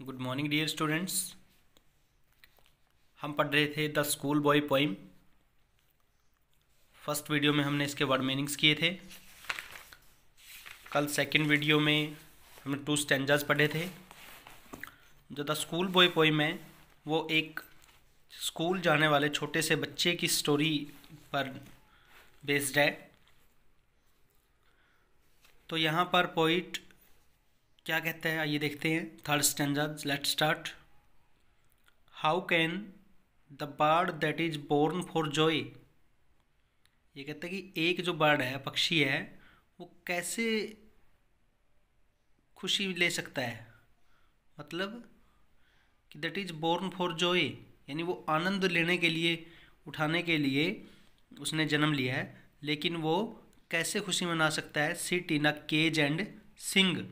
Good morning dear students. हम पढ़ रहे थे the school boy poem. First video में हमने इसके वर्ड मीनिंग्स किए थे। कल सेकंड वीडियो में हमने 2 स्टैंजास पढ़े थे। जो द स्कूल बॉय पोइम है वो एक स्कूल जाने वाले छोटे से बच्चे की स्टोरी पर बेस्ड है। तो यहाँ पर पोइट क्या कहता है आइए देखते हैं। Third stanza, let's start. How can the bird that is born for joy. ये कहता है कि एक जो बर्ड है, पक्षी है, वो कैसे खुशी ले सकता है। मतलब कि that is born for joy, यानी वो आनंद लेने के लिए, उठाने के लिए उसने जन्म लिया है, लेकिन वो कैसे खुशी मना सकता है। Sit in a cage and sing,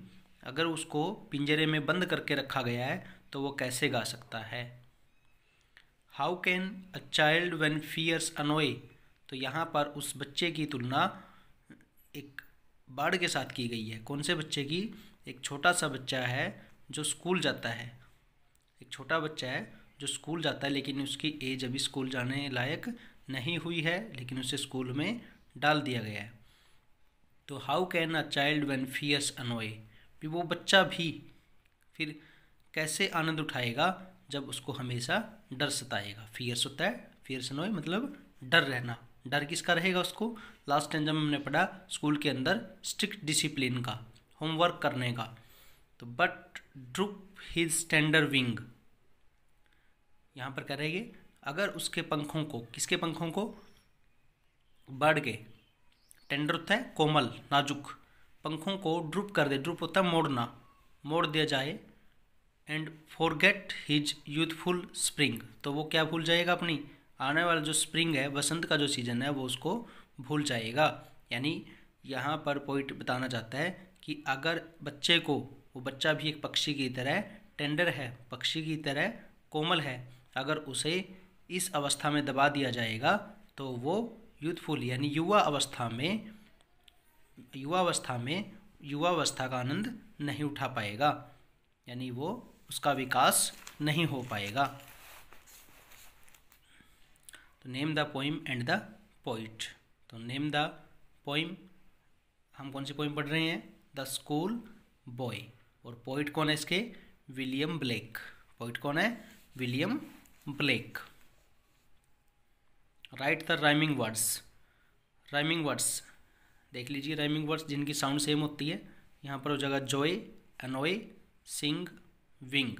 अगर उसको पिंजरे में बंद करके रखा गया है तो वो कैसे गा सकता है। How can a child when fears annoy, तो यहाँ पर उस बच्चे की तुलना एक बर्ड के साथ की गई है। कौन से बच्चे की? एक छोटा सा बच्चा है जो स्कूल जाता है। एक छोटा बच्चा है जो स्कूल जाता है, लेकिन उसकी एज अभी स्कूल जाने लायक नहीं हुई है, लेकिन उसे स्कूल में डाल दिया गया है। तो how can a child when fears annoy, भी वो बच्चा भी फिर कैसे आनंद उठाएगा जब उसको हमेशा डर सताएगा। फियर्स होता है, फियर्स अनोय मतलब डर रहना। डर किसका रहेगा उसको? लास्ट स्टैंजा में हमने पढ़ा स्कूल के अंदर स्ट्रिक्ट डिसिप्लिन का, होमवर्क करने का। तो but drupe his tender wing, यहाँ पर क्या रहेगी? अगर उसके पंखों को, किसके पंखों को? बर्ड के। टेंडर होता है कोमल, नाजुक। पंखों को ड्रूप कर दे, ड्रूप होता है मोड़ना, मोड़ दिया जाए। And forget his youthful spring, तो वो क्या भूल जाएगा? अपनी आने वाला जो स्प्रिंग है, बसंत का जो सीजन है, वो उसको भूल जाएगा। यानी यहाँ पर पॉइंट बताना चाहता है कि अगर बच्चे को, वो बच्चा भी एक पक्षी की तरह टेंडर है, पक्षी की तरह कोमल है, अगर उसे इस अवस्था में दबा दिया जाएगा तो वो यूथफुल यानी युवा अवस्था का आनंद नहीं उठा पाएगा, यानी वो उसका विकास नहीं हो पाएगा। तो name the poem and the poet. तो नेम द पोइम, हम कौन सी पोइम पढ़ रहे हैं? The school boy. और पोइट कौन है इसके? William Blake. पोइट कौन है? William Blake. Right the rhyming words. Rhyming words देख लीजिए, राइमिंग वर्ड्स जिनकी साउंड सेम होती है। यहाँ पर हो जाएगा जॉय, अनोय, सिंग, विंग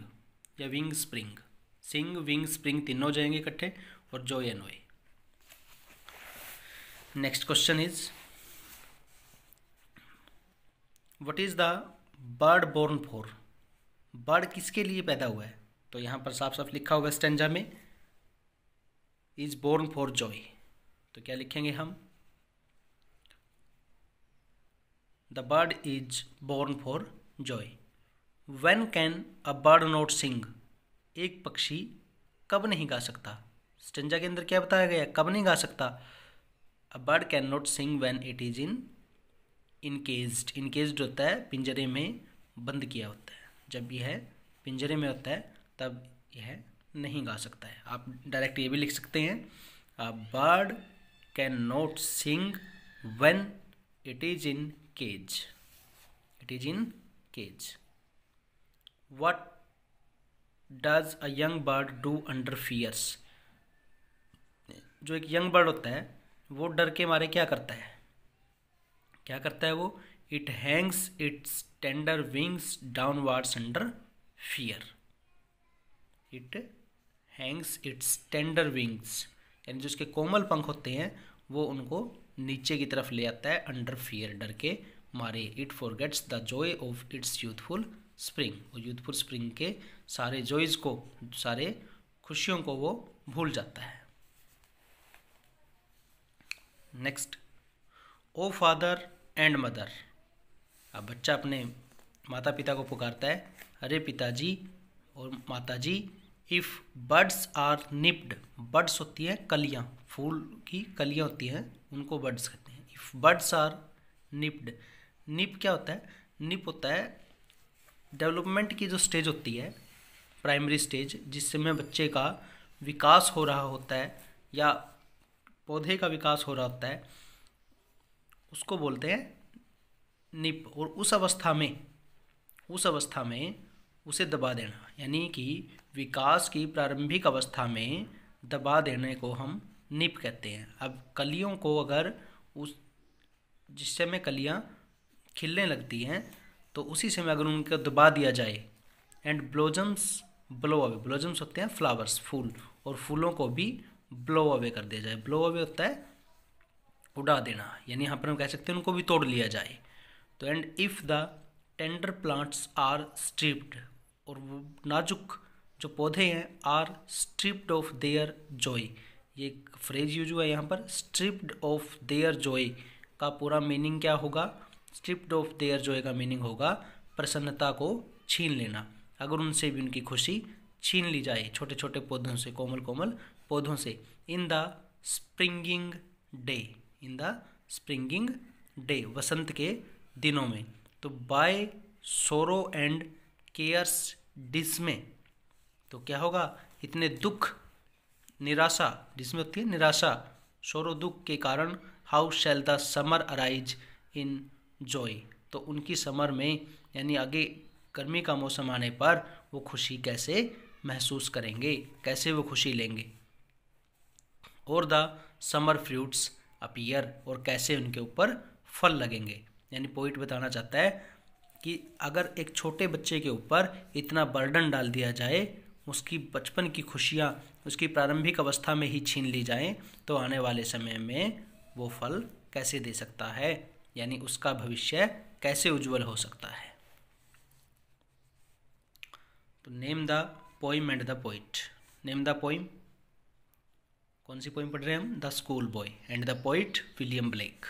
या विंग स्प्रिंग। सिंग, विंग, स्प्रिंग तीनों हो जाएंगे इकट्ठे, और Joy, annoy. Next question is what is the bird born for. Bird किसके लिए पैदा हुआ है? तो यहाँ पर साफ साफ लिखा होगा स्टेंजा में, इज बोर्न फॉर जॉय। तो क्या लिखेंगे हम? The bird is born for joy. When can a bird not sing, एक पक्षी कब नहीं गा सकता? स्टेंजा के अंदर क्या बताया गया? कब नहीं गा सकता? A bird can not sing when it is encaged. Encaged होता है पिंजरे में बंद किया होता है। जब यह पिंजरे में होता है तब यह नहीं गा सकता है। आप डायरेक्ट ये भी लिख सकते हैं, a bird can not sing when it is in cage. It is in cage. What does a young bird do under fears? जो एक यंग बर्ड होता है वो डर के मारे क्या करता है? क्या करता है वो? It hangs its tender wings downwards under fear. It hangs its tender wings, यानी जो उसके कोमल पंख होते हैं वो उनको नीचे की तरफ ले आता है अंडर फियर, डर के मारे। It forgets the joy of its youthful spring, और यूथफुल स्प्रिंग के सारे जॉयज को, सारे खुशियों को वो भूल जाता है। Next, O father and mother. अब बच्चा अपने माता पिता को पुकारता है, अरे पिताजी और माताजी। If buds are nipped, buds होती है कलियाँ, फूल की कलियाँ होती हैं, उनको बर्ड्स कहते हैं। इफ़ बर्ड्स आर निप्ड, निप क्या होता है? निप होता है डेवलपमेंट की जो स्टेज होती है, प्राइमरी स्टेज, जिस समय बच्चे का विकास हो रहा होता है या पौधे का विकास हो रहा होता है, उसको बोलते हैं निप। और उस अवस्था में उसे दबा देना, यानी कि विकास की प्रारंभिक अवस्था में दबा देने को हम निप कहते हैं। अब कलियों को अगर जिस समय कलियां खिलने लगती हैं तो उसी समय अगर उनको दबा दिया जाए, एंड ब्लोजम्स ब्लो अवे, ब्लोजम्स होते हैं फ्लावर्स, फूल, और फूलों को भी ब्लो अवे कर दिया जाए। ब्लो अवे होता है उड़ा देना, यानी यहाँ पर हम कह सकते हैं उनको भी तोड़ लिया जाए। तो and if the tender plants are stripped, और वो नाजुक जो पौधे हैं, are stripped of their joy, ये एक फ्रेज यूज हुआ है यहाँ पर। स्ट्रिप्ड ऑफ देयर जॉय का पूरा मीनिंग क्या होगा? स्ट्रिप्ड ऑफ देयर जॉय का मीनिंग होगा प्रसन्नता को छीन लेना। अगर उनसे भी उनकी खुशी छीन ली जाए, छोटे छोटे पौधों से, कोमल कोमल पौधों से। In the springing day, in the springing day, वसंत के दिनों में। तो bye sorrow and cares dismay, तो क्या होगा? इतने दुख, निराशा, जिसमें होती है निराशा, सोरो दुख के कारण, how shell the summer arise in joy, तो उनकी समर में, यानी आगे गर्मी का मौसम आने पर वो खुशी कैसे महसूस करेंगे, कैसे वो खुशी लेंगे। और द समर फ्रूट्स अपीयर, और कैसे उनके ऊपर फल लगेंगे। यानी पोइट बताना चाहता है कि अगर एक छोटे बच्चे के ऊपर इतना बर्डन डाल दिया जाए, उसकी बचपन की खुशियाँ उसकी प्रारंभिक अवस्था में ही छीन ली जाएं, तो आने वाले समय में वो फल कैसे दे सकता है, यानी उसका भविष्य कैसे उज्जवल हो सकता है। तो name the poem and the poet. Name the poem, कौन सी पोइम पढ़ रहे हैं हम? The school boy, and the poet William Blake.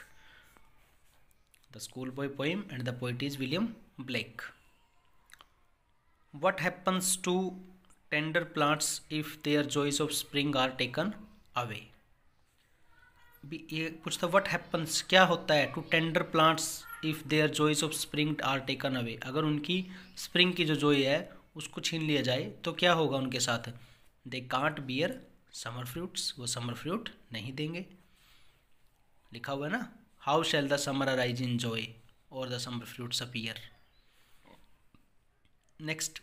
The school boy poem and the poet is William Blake. What happens to tender plants if their joys of spring are taken away? ये पूछता what happens, क्या होता है, to tender plants if their joys of spring are taken away, अगर उनकी spring की जो जोई है उसको छीन लिया जाए तो क्या होगा उनके साथ? They can't bear summer fruits, वो समर फ्रूट नहीं देंगे। लिखा हुआ है ना, how shall the summer arise in joy or the summer fruits appear। Next,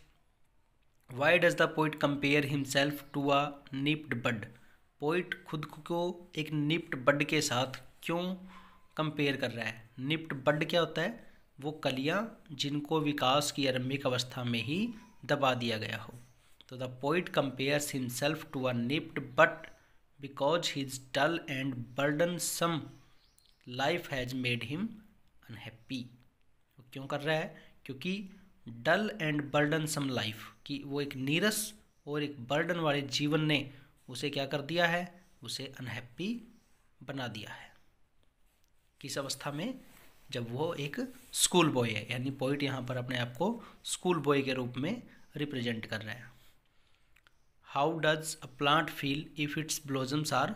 why does the poet compare himself to a nipped bud. Poet खुद को एक निप्ड बड के साथ क्यों कंपेयर कर रहा है? निप्ड बड क्या होता है? वो कलियाँ जिनको विकास की आरंभिक अवस्था में ही दबा दिया गया हो। तो the poet compares himself to a nipped bud because his dull and burdensome life has made him unhappy. क्यों कर रहा है? क्योंकि डल एंड बर्डनसम लाइफ, कि वो एक नीरस और एक बर्डन वाले जीवन ने उसे क्या कर दिया है? उसे अनहैप्पी बना दिया है। किस अवस्था में? जब वो एक स्कूल बॉय है, यानी पोइट यहाँ पर अपने आप को स्कूल बॉय के रूप में रिप्रेजेंट कर रहा है। How does a plant feel if its blossoms are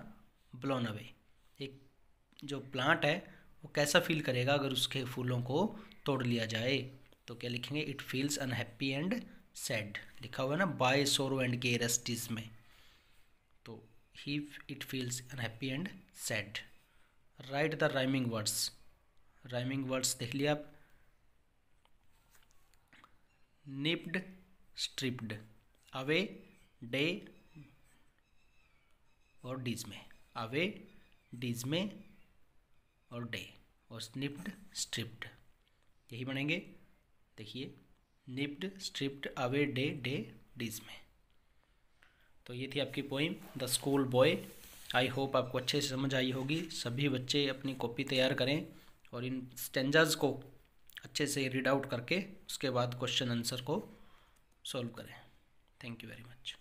blown away. एक जो प्लांट है वो कैसा फील करेगा अगर उसके फूलों को तोड़ लिया जाए? तो क्या लिखेंगे? It feels unhappy and sad. लिखा हुआ है ना, bye sorrow and cares dismay, तो ही it feels unhappy and sad. Write the rhyming words. Rhyming words देख लिया आप। निप्ड, स्ट्रिप्ड, अवे, डे और डिज्मे। अवे, डिज्मे और डे, और निप्ड, स्ट्रिप्ड, यही बनेंगे। देखिए, nipped, stripped, away, day, day, dismay. तो ये थी आपकी poem the school boy. I hope आपको अच्छे से समझ आई होगी। सभी बच्चे अपनी कॉपी तैयार करें और इन स्टेंजाज को अच्छे से रीड आउट करके उसके बाद क्वेश्चन आंसर को सॉल्व करें। Thank you very much.